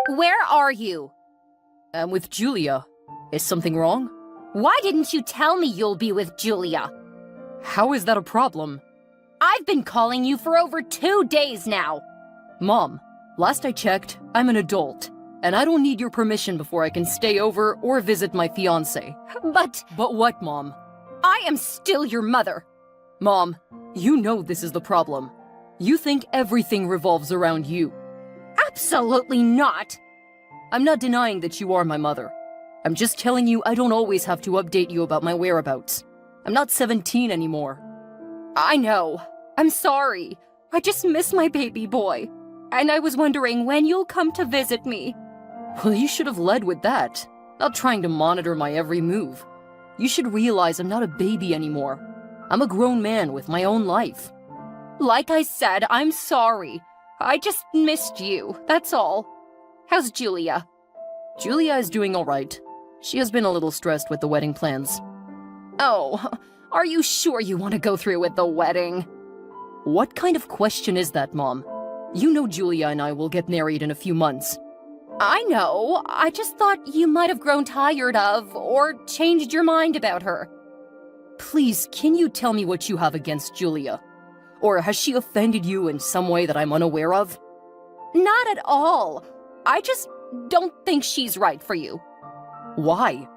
Where are you? I'm with Julia. Is something wrong? Why didn't you tell me you'll be with Julia? How is that a problem? I've been calling you for over 2 days now. Mom, last I checked, I'm an adult, and I don't need your permission before I can stay over or visit my fiancé. But what, Mom? I am still your mother. Mom, you know this is the problem. You think everything revolves around you. Absolutely not. I'm not denying that you are my mother. I'm just telling you I don't always have to update you about my whereabouts. I'm not 17 anymore. I know. I'm sorry. I just miss my baby boy. And I was wondering when you'll come to visit me. Well, you should have led with that, not trying to monitor my every move. You should realize I'm not a baby anymore. I'm a grown man with my own life. Like I said, I'm sorry. I just missed you, that's all. How's Julia? Julia is doing all right. She has been a little stressed with the wedding plans. Oh, are you sure you want to go through with the wedding? What kind of question is that, Mom? You know Julia and I will get married in a few months. I know. I just thought you might have grown tired of or changed your mind about her. Please, can you tell me what you have against Julia? Or has she offended you in some way that I'm unaware of? Not at all. I just don't think she's right for you. Why?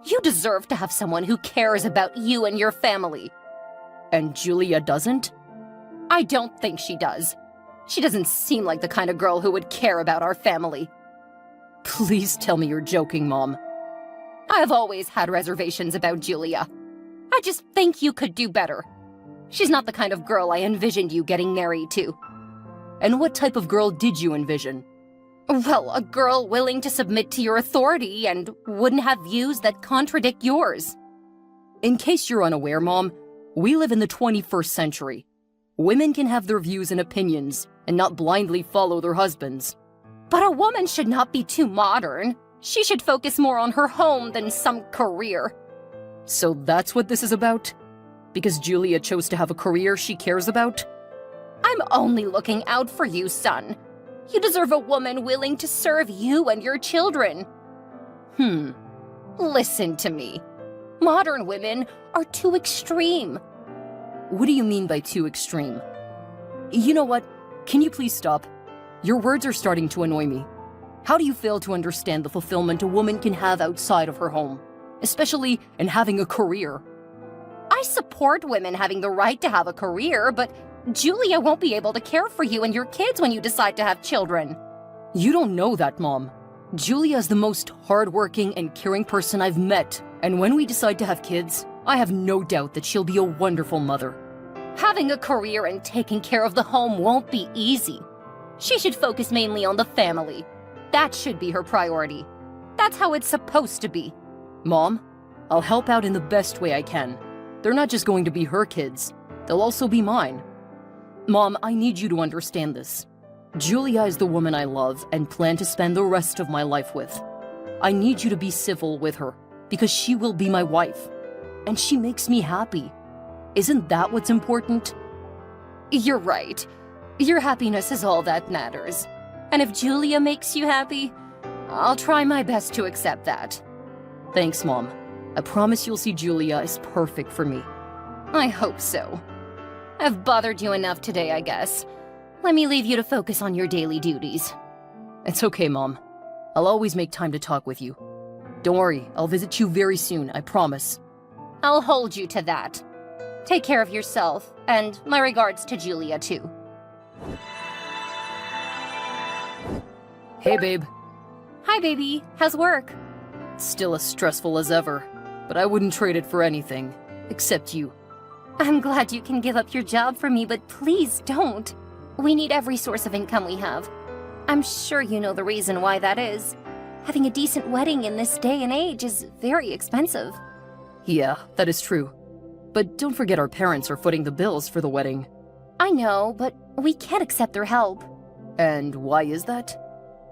You deserve to have someone who cares about you and your family. And Julia doesn't? I don't think she does. She doesn't seem like the kind of girl who would care about our family. Please tell me you're joking, Mom. I've always had reservations about Julia. I just think you could do better. She's not the kind of girl I envisioned you getting married to. And what type of girl did you envision? Well, a girl willing to submit to your authority and wouldn't have views that contradict yours. In case you're unaware, Mom, we live in the 21st century. Women can have their views and opinions and not blindly follow their husbands. But a woman should not be too modern. She should focus more on her home than some career. So that's what this is about? Because Julia chose to have a career she cares about? I'm only looking out for you, son. You deserve a woman willing to serve you and your children. Listen to me. Modern women are too extreme. What do you mean by too extreme? You know what? Can you please stop? Your words are starting to annoy me. How do you fail to understand the fulfillment a woman can have outside of her home? Especially in having a career. I support women having the right to have a career, but Julia won't be able to care for you and your kids when you decide to have children. You don't know that, Mom. Julia is the most hardworking and caring person I've met, and when we decide to have kids, I have no doubt that she'll be a wonderful mother. Having a career and taking care of the home won't be easy. She should focus mainly on the family. That should be her priority. That's how it's supposed to be. Mom, I'll help out in the best way I can. They're not just going to be her kids. They'll also be mine. Mom, I need you to understand this. Julia is the woman I love and plan to spend the rest of my life with. I need you to be civil with her, because she will be my wife. And she makes me happy. Isn't that what's important? You're right. Your happiness is all that matters. And if Julia makes you happy, I'll try my best to accept that. Thanks, Mom. I promise you'll see Julia is perfect for me. I hope so. I've bothered you enough today, I guess. Let me leave you to focus on your daily duties. It's okay, Mom. I'll always make time to talk with you. Don't worry, I'll visit you very soon, I promise. I'll hold you to that. Take care of yourself, and my regards to Julia, too. Hey, babe. Hi, baby. How's work? Still as stressful as ever, but I wouldn't trade it for anything, except you. I'm glad you can give up your job for me, but please don't. We need every source of income we have. I'm sure you know the reason why that is. Having a decent wedding in this day and age is very expensive. Yeah, that is true. But don't forget our parents are footing the bills for the wedding. I know, but we can't accept their help. And why is that?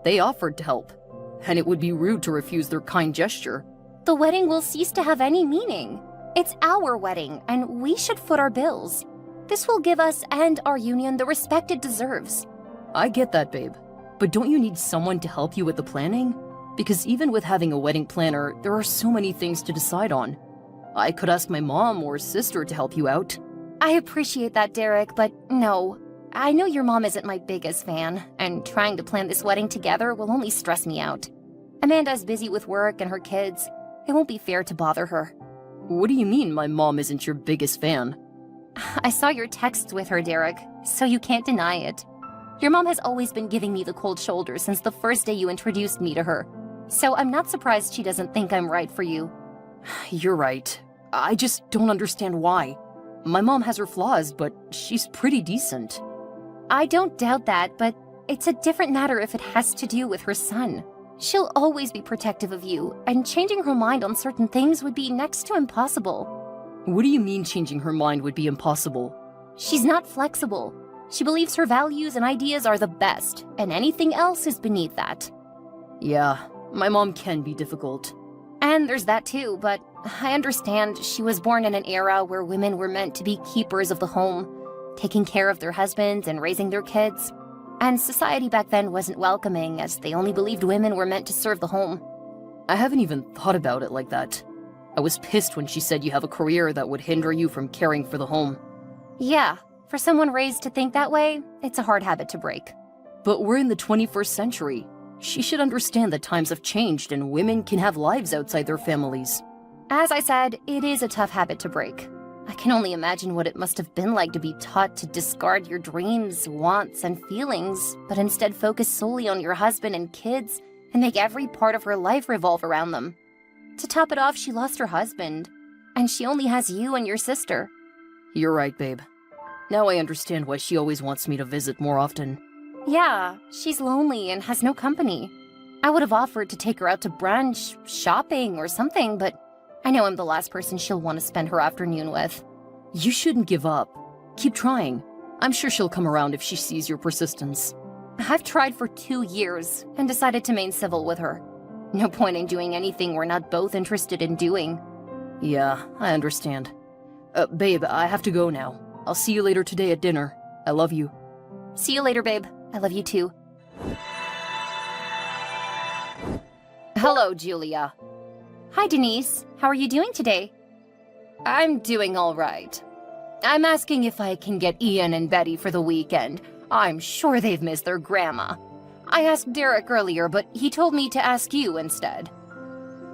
They offered to help, and it would be rude to refuse their kind gesture. The wedding will cease to have any meaning. It's our wedding, and we should foot our bills. This will give us and our union the respect it deserves. I get that, babe. But don't you need someone to help you with the planning? Because even with having a wedding planner, there are so many things to decide on. I could ask my mom or sister to help you out. I appreciate that, Derek, but no. I know your mom isn't my biggest fan, and trying to plan this wedding together will only stress me out. Amanda's busy with work and her kids. It won't be fair to bother her. What do you mean my mom isn't your biggest fan? I saw your texts with her, Derek, so you can't deny it. Your mom has always been giving me the cold shoulder since the first day you introduced me to her. So I'm not surprised she doesn't think I'm right for you. You're right. I just don't understand why. My mom has her flaws, but she's pretty decent. I don't doubt that, but it's a different matter if it has to do with her son. She'll always be protective of you, and changing her mind on certain things would be next to impossible. What do you mean changing her mind would be impossible? She's not flexible. She believes her values and ideas are the best, and anything else is beneath that. Yeah, my mom can be difficult. And there's that too, but I understand she was born in an era where women were meant to be keepers of the home, taking care of their husbands and raising their kids. And society back then wasn't welcoming, as they only believed women were meant to serve the home. I haven't even thought about it like that. I was pissed when she said you have a career that would hinder you from caring for the home. Yeah, for someone raised to think that way, it's a hard habit to break. But we're in the 21st century. She should understand that times have changed and women can have lives outside their families. As I said, it is a tough habit to break. I can only imagine what it must have been like to be taught to discard your dreams, wants, and feelings, but instead focus solely on your husband and kids and make every part of her life revolve around them. To top it off, she lost her husband, and she only has you and your sister. You're right, babe. Now I understand why she always wants me to visit more often. Yeah, she's lonely and has no company. I would have offered to take her out to brunch, shopping, or something, but I know I'm the last person she'll want to spend her afternoon with. You shouldn't give up. Keep trying. I'm sure she'll come around if she sees your persistence. I've tried for 2 years and decided to remain civil with her. No point in doing anything we're not both interested in doing. Yeah, I understand. Babe, I have to go now. I'll see you later today at dinner. I love you. See you later, babe. I love you too. Hello, Julia. Hi, Denise. How are you doing today? I'm doing all right. I'm asking if I can get Ian and Betty for the weekend. I'm sure they've missed their grandma. I asked Derek earlier, but he told me to ask you instead.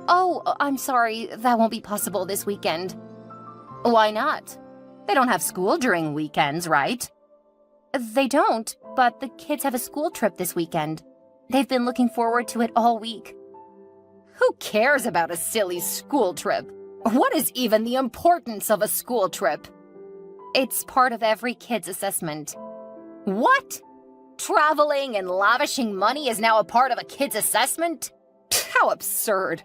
Oh, I'm sorry. That won't be possible this weekend. Why not? They don't have school during weekends, right? They don't, but the kids have a school trip this weekend. They've been looking forward to it all week. Who cares about a silly school trip? What is even the importance of a school trip? It's part of every kid's assessment. What? Traveling and lavishing money is now a part of a kid's assessment? How absurd.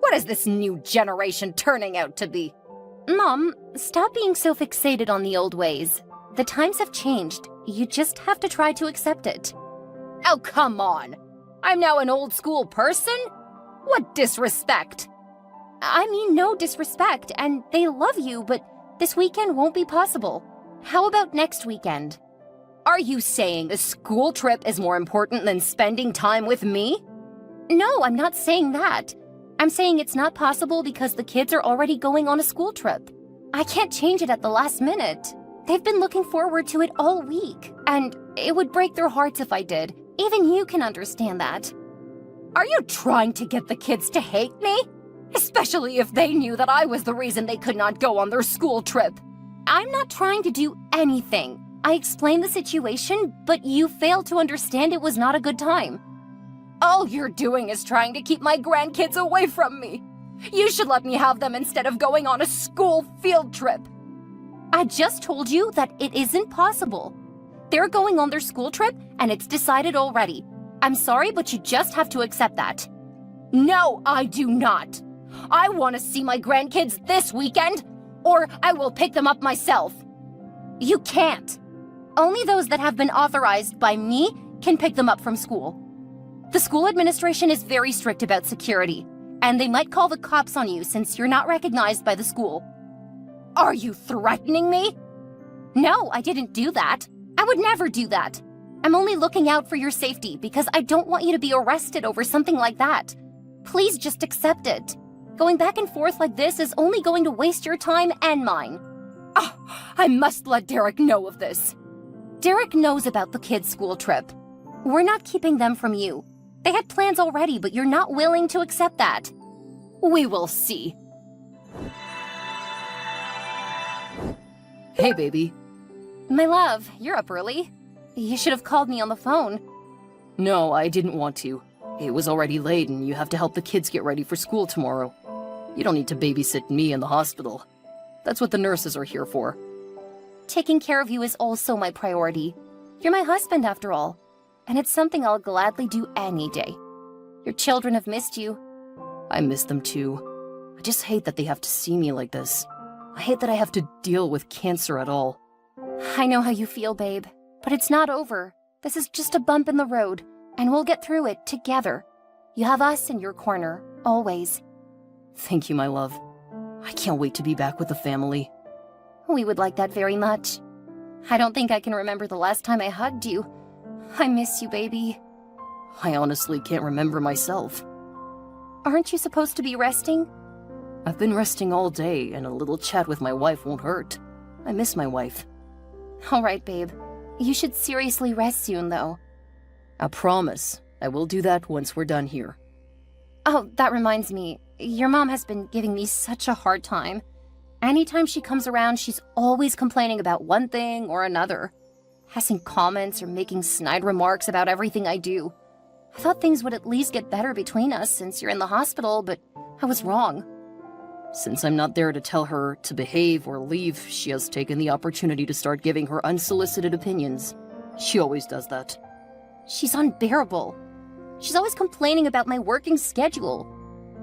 What is this new generation turning out to be? Mom, stop being so fixated on the old ways. The times have changed. You just have to try to accept it. Oh, come on. I'm now an old school person? What disrespect. I mean, no disrespect, and they love you, but this weekend won't be possible. How about next weekend? Are you saying a school trip is more important than spending time with me? No, I'm not saying that. I'm saying it's not possible because the kids are already going on a school trip. I can't change it at the last minute. They've been looking forward to it all week, and it would break their hearts if I did. Even you can understand that. Are you trying to get the kids to hate me? Especially if they knew that I was the reason they could not go on their school trip. I'm not trying to do anything. I explained the situation, but you failed to understand it was not a good time. All you're doing is trying to keep my grandkids away from me. You should let me have them instead of going on a school field trip. I just told you that it isn't possible. They're going on their school trip, and it's decided already. I'm sorry, but you just have to accept that. No, I do not. I want to see my grandkids this weekend, or I will pick them up myself. You can't. Only those that have been authorized by me can pick them up from school. The school administration is very strict about security, and they might call the cops on you since you're not recognized by the school. Are you threatening me? No, I didn't do that. I would never do that. I'm only looking out for your safety because I don't want you to be arrested over something like that. Please just accept it. Going back and forth like this is only going to waste your time and mine. Oh, I must let Derek know of this. Derek knows about the kids' school trip. We're not keeping them from you. They had plans already, but you're not willing to accept that. We will see. Hey, baby. My love, you're up early. You should have called me on the phone. No, I didn't want to. It was already late and you have to help the kids get ready for school tomorrow. You don't need to babysit me in the hospital. That's what the nurses are here for. Taking care of you is also my priority. You're my husband after all, and it's something I'll gladly do any day. Your children have missed you. I miss them too. I just hate that they have to see me like this. I hate that I have to deal with cancer at all. I know how you feel, babe, but it's not over. This is just a bump in the road, and we'll get through it together. You have us in your corner, always. Thank you, my love. I can't wait to be back with the family. We would like that very much. I don't think I can remember the last time I hugged you. I miss you, baby. I honestly can't remember myself. Aren't you supposed to be resting? I've been resting all day, and a little chat with my wife won't hurt. I miss my wife. All right, babe. You should seriously rest soon, though. I promise. I will do that once we're done here. Oh, that reminds me. Your mom has been giving me such a hard time. Anytime she comes around, she's always complaining about one thing or another. Passing comments or making snide remarks about everything I do. I thought things would at least get better between us since you're in the hospital, but I was wrong. Since I'm not there to tell her to behave or leave, she has taken the opportunity to start giving her unsolicited opinions. She always does that. She's unbearable. She's always complaining about my working schedule.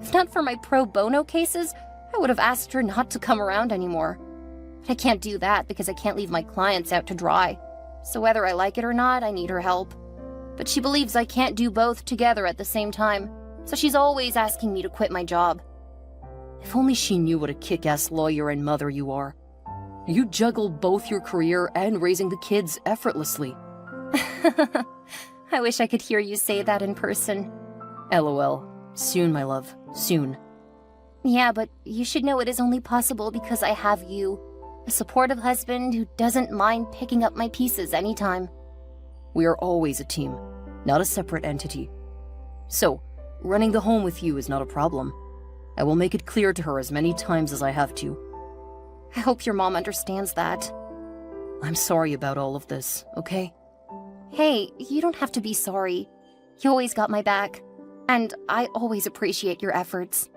If not for my pro bono cases, I would have asked her not to come around anymore. But I can't do that because I can't leave my clients out to dry. So whether I like it or not, I need her help. But she believes I can't do both together at the same time, so she's always asking me to quit my job. If only she knew what a kick-ass lawyer and mother you are. You juggle both your career and raising the kids effortlessly. I wish I could hear you say that in person. LOL. Soon, my love. Soon. Yeah, but you should know it is only possible because I have you. A supportive husband who doesn't mind picking up my pieces anytime. We are always a team, not a separate entity. So, running the home with you is not a problem. I will make it clear to her as many times as I have to. I hope your mom understands that. I'm sorry about all of this, okay? Hey, you don't have to be sorry. You always got my back. And I always appreciate your efforts.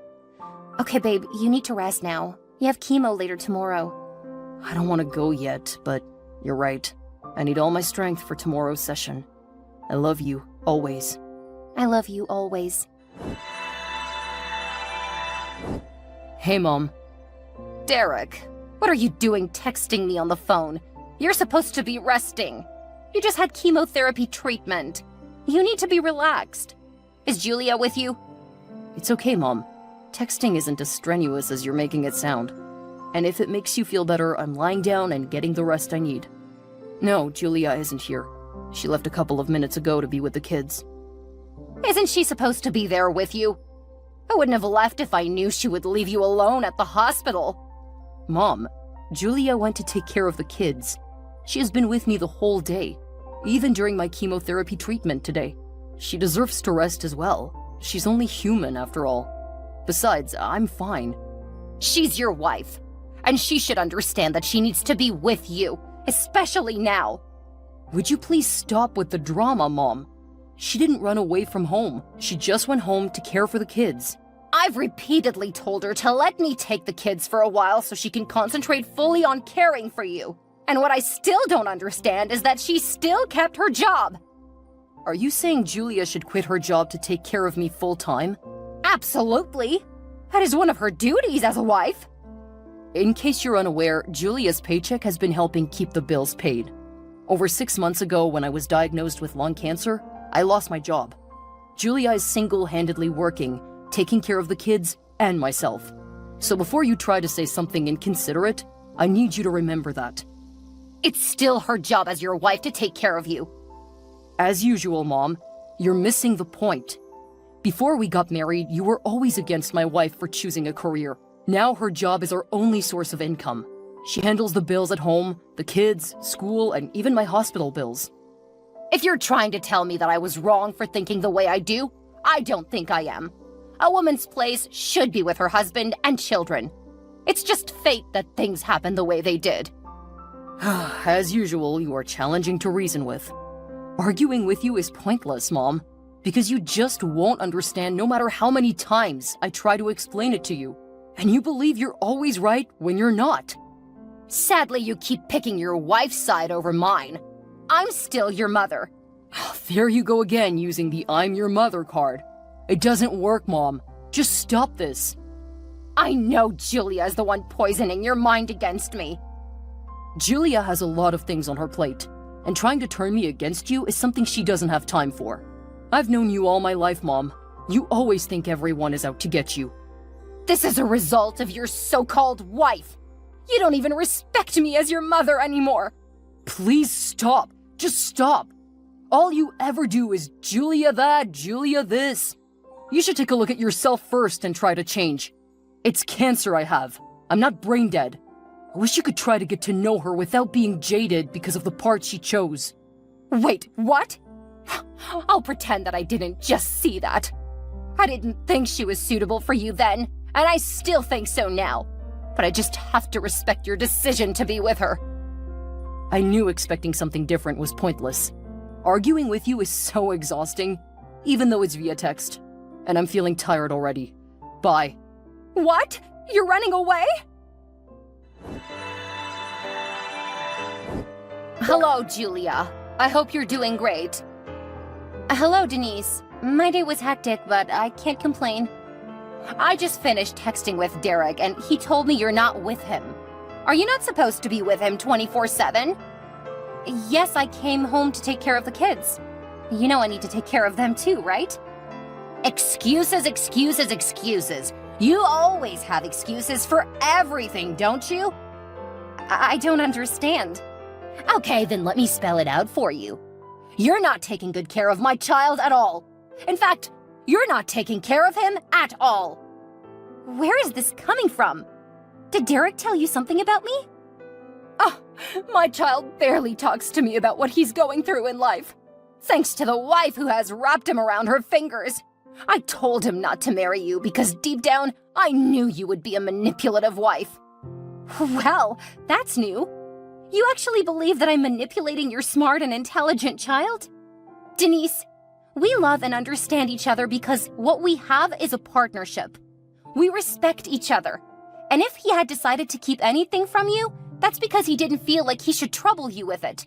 Okay, babe, you need to rest now. You have chemo later tomorrow. I don't want to go yet, but you're right. I need all my strength for tomorrow's session. I love you, always. I love you always. Hey, Mom. Derek, what are you doing texting me on the phone? You're supposed to be resting. You just had chemotherapy treatment. You need to be relaxed. Is Julia with you? It's okay, Mom. Texting isn't as strenuous as you're making it sound. And if it makes you feel better, I'm lying down and getting the rest I need. No, Julia isn't here. She left a couple of minutes ago to be with the kids. Isn't she supposed to be there with you? I wouldn't have left if I knew she would leave you alone at the hospital. Mom, Julia went to take care of the kids. She has been with me the whole day, even during my chemotherapy treatment today. She deserves to rest as well. She's only human after all. Besides, I'm fine. She's your wife, and she should understand that she needs to be with you, especially now. Would you please stop with the drama, Mom? She didn't run away from home. She just went home to care for the kids. I've repeatedly told her to let me take the kids for a while so she can concentrate fully on caring for you. And what I still don't understand is that she still kept her job. Are you saying Julia should quit her job to take care of me full-time? Absolutely. That is one of her duties as a wife. In case you're unaware, Julia's paycheck has been helping keep the bills paid. Over 6 months ago, when I was diagnosed with lung cancer, I lost my job. Julia is single-handedly working, taking care of the kids and myself. So before you try to say something inconsiderate, I need you to remember that. It's still her job as your wife to take care of you. As usual, Mom, you're missing the point. Before we got married, you were always against my wife for choosing a career. Now her job is our only source of income. She handles the bills at home, the kids, school, and even my hospital bills. If you're trying to tell me that I was wrong for thinking the way I do, I don't think I am. A woman's place should be with her husband and children. It's just fate that things happen the way they did. As usual, you are challenging to reason with. Arguing with you is pointless, Mom, because you just won't understand no matter how many times I try to explain it to you. And you believe you're always right when you're not. Sadly, you keep picking your wife's side over mine. I'm still your mother. There you go again, using the I'm your mother card. It doesn't work, Mom. Just stop this. I know Julia is the one poisoning your mind against me. Julia has a lot of things on her plate, and trying to turn me against you is something she doesn't have time for. I've known you all my life, Mom. You always think everyone is out to get you. This is a result of your so-called wife. You don't even respect me as your mother anymore. Please stop. Just stop. All you ever do is Julia that, Julia this. You should take a look at yourself first and try to change. It's cancer I have. I'm not brain dead. I wish you could try to get to know her without being jaded because of the part she chose. Wait, what? I'll pretend that I didn't just see that. I didn't think she was suitable for you then, and I still think so now. But I just have to respect your decision to be with her. I knew expecting something different was pointless. Arguing with you is so exhausting, even though it's via text. And I'm feeling tired already. Bye. What? You're running away? Hello, Julia. I hope you're doing great. Hello, Denise. My day was hectic, but I can't complain. I just finished texting with Derek, and he told me you're not with him. Are you not supposed to be with him 24/7? Yes, I came home to take care of the kids. You know I need to take care of them too, right? Excuses, excuses, excuses. You always have excuses for everything, don't you? I don't understand. Okay, then let me spell it out for you. You're not taking good care of my child at all. In fact, you're not taking care of him at all. Where is this coming from? Did Derek tell you something about me? Oh, my child barely talks to me about what he's going through in life. Thanks to the wife who has wrapped him around her fingers. I told him not to marry you because deep down, I knew you would be a manipulative wife. Well, that's new. You actually believe that I'm manipulating your smart and intelligent child? Denise, we love and understand each other because what we have is a partnership. We respect each other. And if he had decided to keep anything from you, that's because he didn't feel like he should trouble you with it.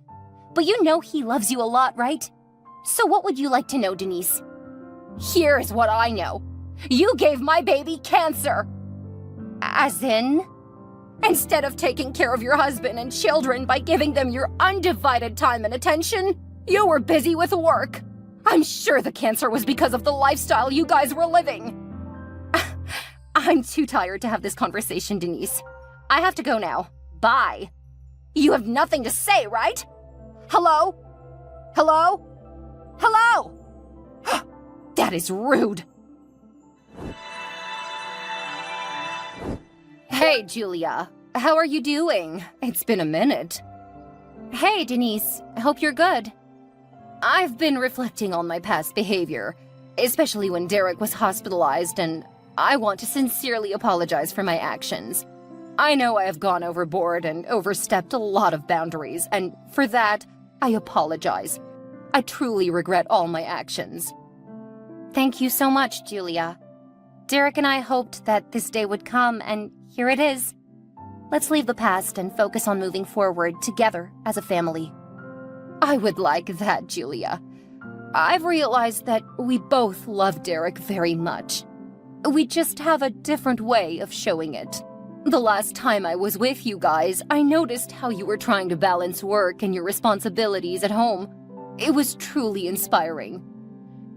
But you know he loves you a lot, right? So what would you like to know, Denise? Here's what I know. You gave my baby cancer. As in? Instead of taking care of your husband and children by giving them your undivided time and attention, you were busy with work. I'm sure the cancer was because of the lifestyle you guys were living. I'm too tired to have this conversation, Denise. I have to go now. Bye. You have nothing to say, right? Hello? Hello? Hello? That is rude. Hey, Julia. How are you doing? It's been a minute. Hey, Denise. I hope you're good. I've been reflecting on my past behavior, especially when Derek was hospitalized, and I want to sincerely apologize for my actions. I know I have gone overboard and overstepped a lot of boundaries, and for that, I apologize. I truly regret all my actions. Thank you so much, Julia. Derek and I hoped that this day would come, and here it is. Let's leave the past and focus on moving forward together as a family. I would like that, Julia. I've realized that we both love Derek very much. We just have a different way of showing it. The last time I was with you guys, I noticed how you were trying to balance work and your responsibilities at home. It was truly inspiring.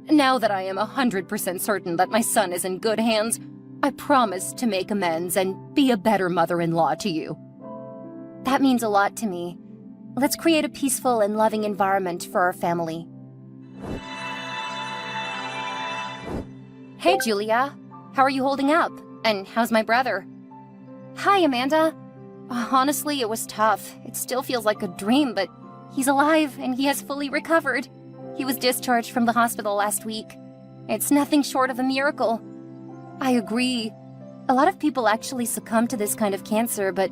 Now that I am 100% certain that my son is in good hands, I promise to make amends and be a better mother-in-law to you. That means a lot to me. Let's create a peaceful and loving environment for our family. Hey, Julia. How are you holding up? And how's my brother? Hi, Amanda. Honestly, it was tough. It still feels like a dream, but he's alive and he has fully recovered. He was discharged from the hospital last week. It's nothing short of a miracle. I agree. A lot of people actually succumb to this kind of cancer, but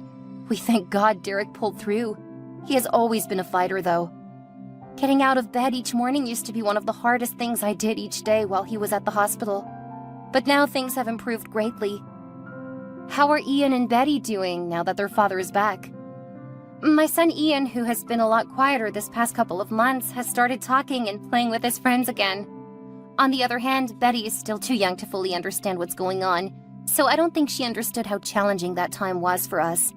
we thank God Derek pulled through. He has always been a fighter, though. Getting out of bed each morning used to be one of the hardest things I did each day while he was at the hospital. But now things have improved greatly. How are Ian and Betty doing now that their father is back? My son Ian, who has been a lot quieter this past couple of months, has started talking and playing with his friends again. On the other hand, Betty is still too young to fully understand what's going on, so I don't think she understood how challenging that time was for us.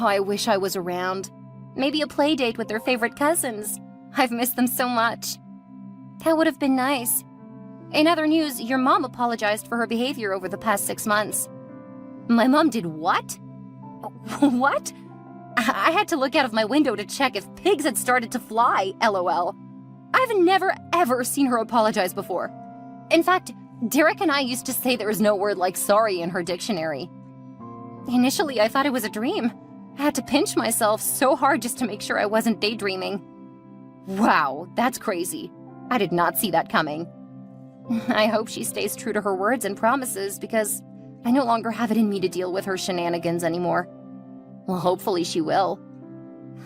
Oh, I wish I was around. Maybe a play date with their favorite cousins. I've missed them so much. That would have been nice. In other news, your mom apologized for her behavior over the past 6 months. My mom did what? What? I had to look out of my window to check if pigs had started to fly, LOL. I've never ever seen her apologize before. In fact, Derek and I used to say there is no word like sorry in her dictionary. Initially, I thought it was a dream. I had to pinch myself so hard just to make sure I wasn't daydreaming. Wow, that's crazy. I did not see that coming. I hope she stays true to her words and promises because I no longer have it in me to deal with her shenanigans anymore. Well, hopefully she will.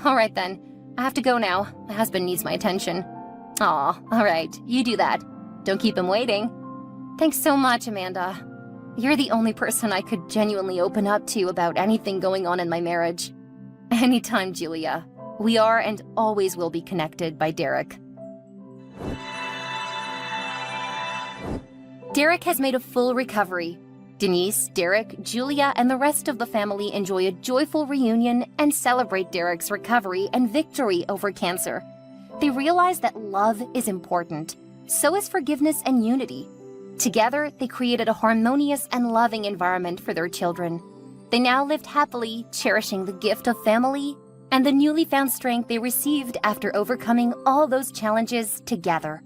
All right then, I have to go now. My husband needs my attention. Aw, all right, you do that. Don't keep him waiting. Thanks so much, Amanda. You're the only person I could genuinely open up to about anything going on in my marriage. Anytime, Julia. We are and always will be connected by Derek. Derek has made a full recovery. Denise, Derek, Julia, and the rest of the family enjoy a joyful reunion and celebrate Derek's recovery and victory over cancer. They realize that love is important. So is forgiveness and unity. Together, they created a harmonious and loving environment for their children. They now lived happily, cherishing the gift of family and the newly found strength they received after overcoming all those challenges together.